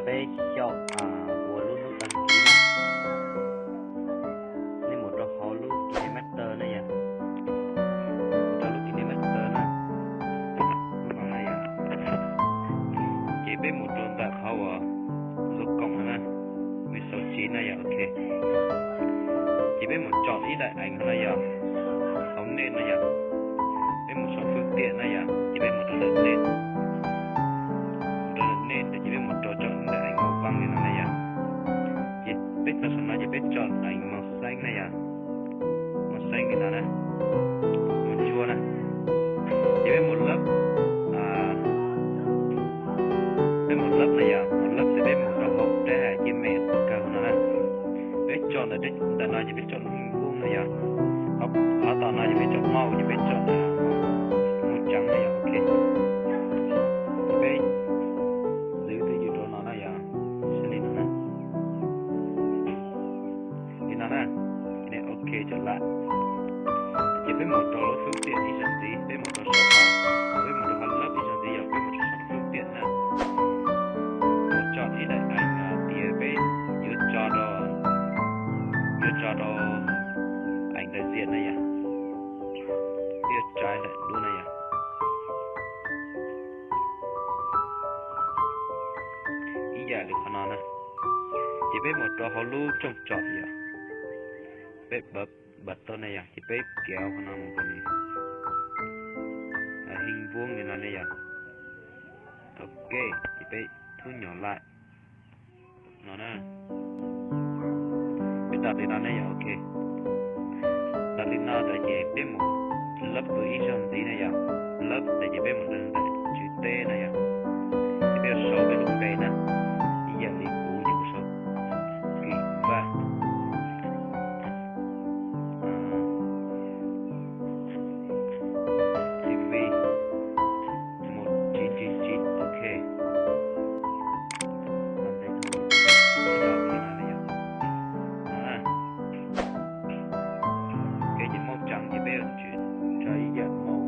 bé cho của luôn luôn đăng ký nè nên một trò khó luôn km này à trò luôn km nè còn này à chỉ biết một trò đã khó à lúc cộng nè 16 này à ok chỉ biết một chọn ý đại ảnh này à không nên này à biết một số phương tiện này à chỉ biết một trò lớn nên để chỉ biết một trò chọn đại ảnh màu vàng như này à chỉ biết nó sẽ nói chỉ biết chọn ảnh màu xanh này à màu xanh như nào nè màu chua nè chỉ biết một lớp biết một lớp này à một lớp sẽ biết một trò hộp để chim mẹ cầu nó nè biết chọn ở đây đã nói chỉ biết chọn hình vuông này à họ tạo nói chỉ biết chọn màu chỉ biết chọn màu trắng này à ok biết giữ từ dự trò nó này à sẽ lên nó nè thì nó nè cái này ok trở lại chỉ biết một trò phương tiện đi chẳng gì biết một trò số biết một trò lớp đi chẳng gì biết một trò phương tiện nè một chọn đi lại ảnh tia bên giữ cho đồ ảnh đại diện này à tia trái lại luôn này à ý giải được khả năng nè chỉ biết một trò họ lưu trong trò gì à biết bậtตัวnày à chỉ biết kéo khả năng một cái này hình vuông như này à ok chỉ biết thu nhỏ lại nó nè biết đặt đi này à ok đặt đi nào để chỉ biết một lớp của ý trong tí này à lớp để chỉ biết một lần chữ T này à chỉ biết số bên lúc đây nè ý dạng thì cũ như một số kỳ và TV 1999 ok cái chữ màu trắng chỉ biết chữ trái dạng màu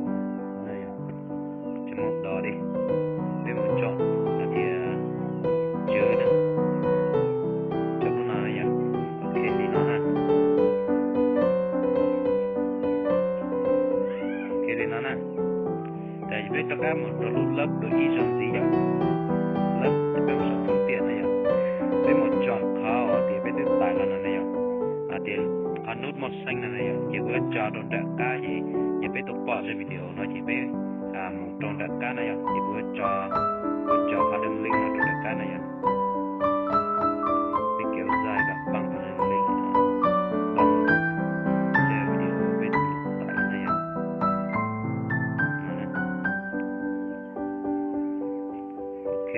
này à chữ màu đỏ đi biết một chọn là thì chữ nè chữ nó này à ok thì nó nè ok thì nó nè tại vì tất cả một lớp được ý trong gì vậy lớp để một số phương tiện này à biết một chọn khó thì biết được tài là này à thì nút màu xanh này à chỉ có cho đồn đại ca gì chỉ biết tục bỏ trên video nó chỉ biết một đồn đại ca này à chỉ có cho cả đường link là đồn đại ca này à bị kéo dài cả bằng cái đường link bằng share video bên tại này à ok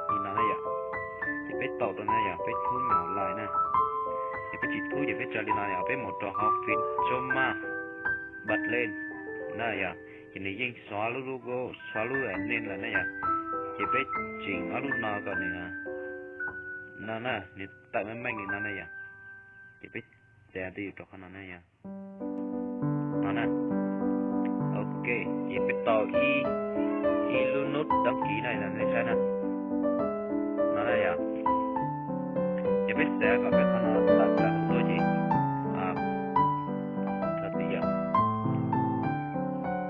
nhìn nó này à chỉ biết tàu đó này à biết thu nhỏ lại nè chỉ biết thu chỉ biết cho lên này à biết một trò học phim cho mà bật lên này à chỉ này riêng xóa logo xóa luôn nên là này à chỉ biết chỉnh ở lúc nào còn này à nó nè thì tại mấy mình thì nó này à chỉ biết để đi cho con nó này à nó nè ok chỉ biết tàu y luôn nút đăng ký này là này sai nè nó đây à chỉ biết sẽ có cái con nó đặt ra thôi chị thật gì à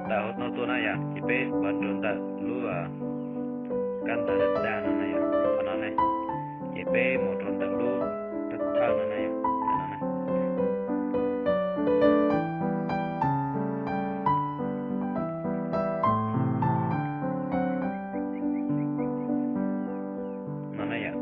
tại hốt nó tôi này à chỉ biết bật trường tại lúc căn tại đất đa nó này à con nó này chỉ biết một trường tại lúc đất thang nó này à nó này nó này à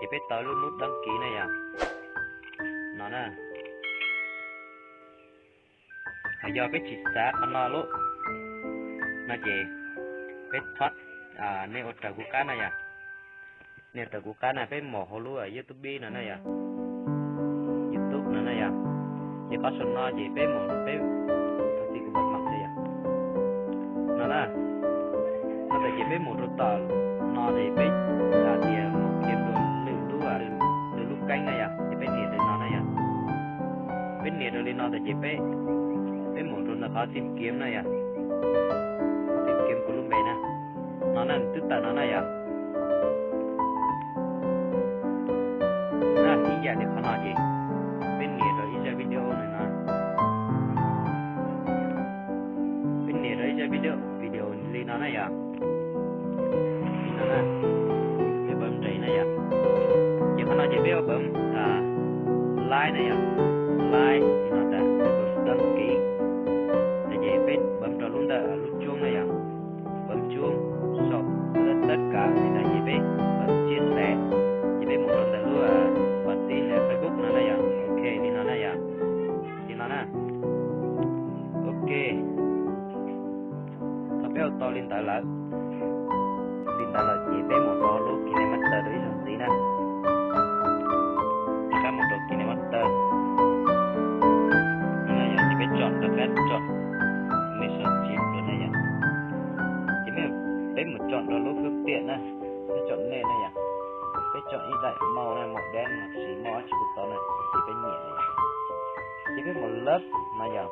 chị phải tới luôn nút đăng ký này à. Nó nè do cái chỉ sát nó lúc nó chỉ cái thoát nên ở trở của cá này à, nên trở của cá này phải mỏ hồ lúa ở YouTube nữa này à, YouTube nữa này à, chỉ có số nó chỉ phải mỏ phải thật sự của mình mặc gì à, nó nè nó chỉ phải mỏ rồi tờ nó thì phải tiền một kiếm đồ lưu lúa lưu lúa canh này à, chỉ phải tiền để nó này à, phải tiền rồi lên nó thì chỉ phải một rồi nó khó tìm kiếm này à, tìm kiếm của lúc bé nè, nó là tức là nó này à, ý giờ thì không nói gì, bên này rồi ý giờ video này nè, bên này rồi ý giờ video lên nó này à, nó nè, cái bấm trái này à, chứ không nói gì biết bấm like này à, like thì nó đã bấm đăng ký. Bấm vào luôn nút chuông này à, bấm chuông tất cả thì là gì biết bấm chia sẻ chỉ biết một lần là luôn bật tin là Facebook nó này à, ok thì nó này à, thì nó nè ok thật béo to lên tại là chỉ biết một đôi lúc kia mất tờ đấy rồi gì nè, cái một đôi kia mất tờ này chỉ biết chọn được hết chọn đấy một chọn đó lúc phương tiện này, phải chọn nền này à, phải chọn như vậy màu này màu đen hoặc xí màu chỉ của tao này chỉ phải nhẹ này, chỉ phải một lớp mà giờ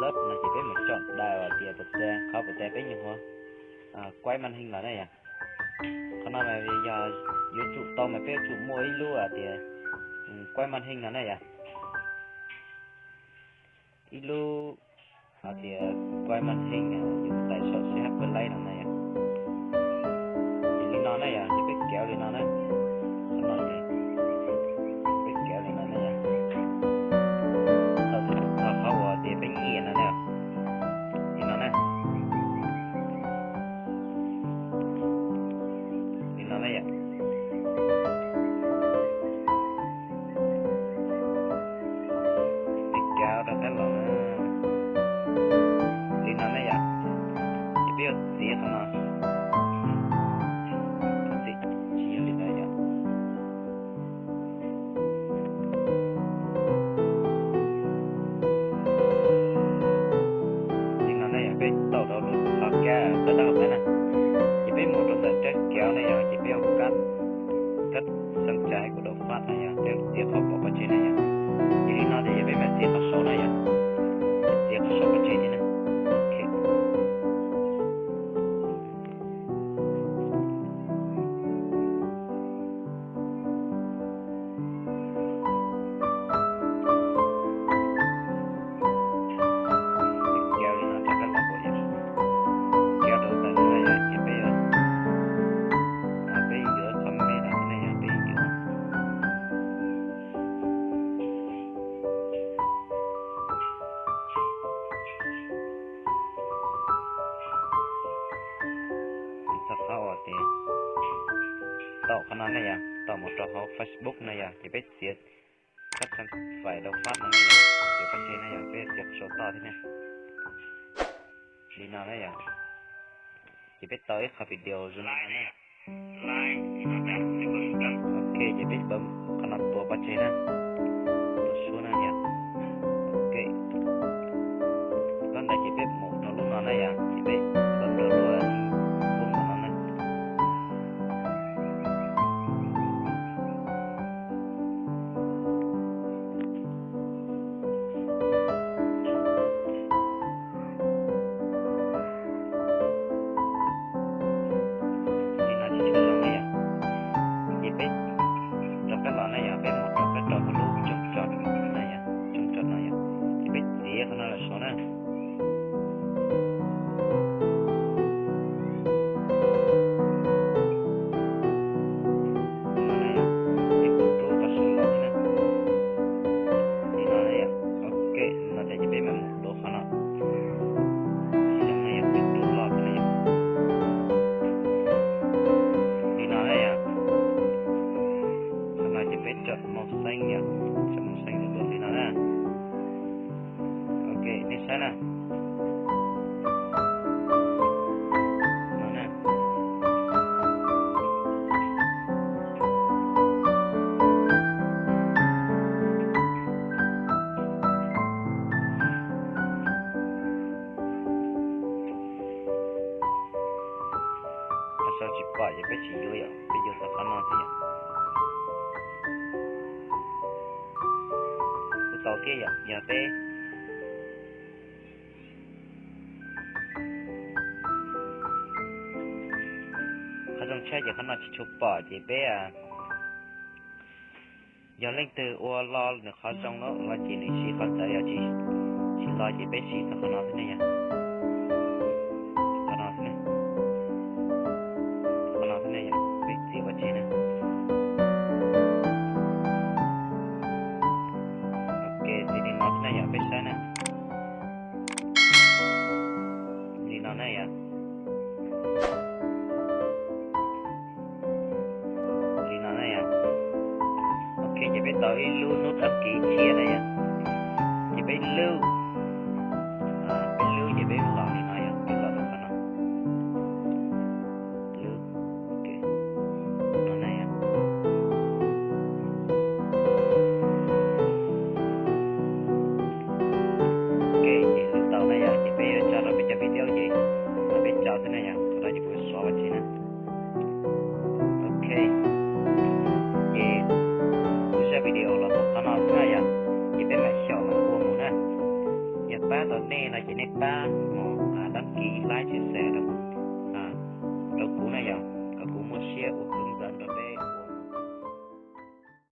lớp này chỉ phải một chọn đài và tiền bật xe khó bật xe phải nhiều hơn, quay màn hình là này à, còn nào mà bây giờ dưới trụ tao mà phải trụ mỗi luôn à thì quay màn hình là này à, ilu thì quay màn hình dùng tại sao sẽ hấp lấy là này à. Nó này à, chỉ biết kéo lên nó này, xong rồi biết kéo lên nó này à, sau thì nó khâu thì phải nghiền nó này, thì nó này, thì nó này à, biết kéo ra cái lỗ, thì nó này à, chỉ biết xía không nó. Tới đâu thế này chỉ biết một trong những trái kéo này chỉ biết cắt sân trái của đầu phát này để tiết học vào trên này chỉ nó thì biết mà tiết học số này tiết học số ở trên này thì tạo khả năng này tạo một trò học Facebook này thì biết siết các trang phải đầu phát này thì phát trên này biết siết số to thế này đi nào này chỉ biết tới các video rồi này ok chỉ biết bấm khả năng tua phát trên này số này ok con đây chỉ biết một nó lúc nào này chỉ biết bấm được luôn trong cái lọ này bên một cái trò sao chỉ bỏ vậy bé chỉ vô vậy bây giờ sao khăn non thế nhỉ cô tao kia vậy nhà béเขาต้องใช้อย่างขนาดชุบปอจีเป้อะย้อนเล่งตืออัวรอเนี่ยเขาจงเนาะว่าจีนี่ชีเขาใจอะจีรอจีเป้ชีสักขนาดนี้ขนาดนี้เป้จีว่าจีนะโอเคทีนี้นอนที่ไหนเป้ใช่นะนี่นอนไหนจะไปต่อให้ลูนุทับกี่เชียนะจะไปลูจะไปหล่อนี่นะไปหล่อตัวกันนะลูโอเคนั่นนะโอเคจะลูต่อนะจะไปcara baca video jeไปจอดนะเราจะไปสอนจีนะโอเคvideo là một cái nào thế này chỉ biết mẹ xỏ mà uống một nè nhật ba tuần này là chỉ nếp ba một đăng ký like chia sẻ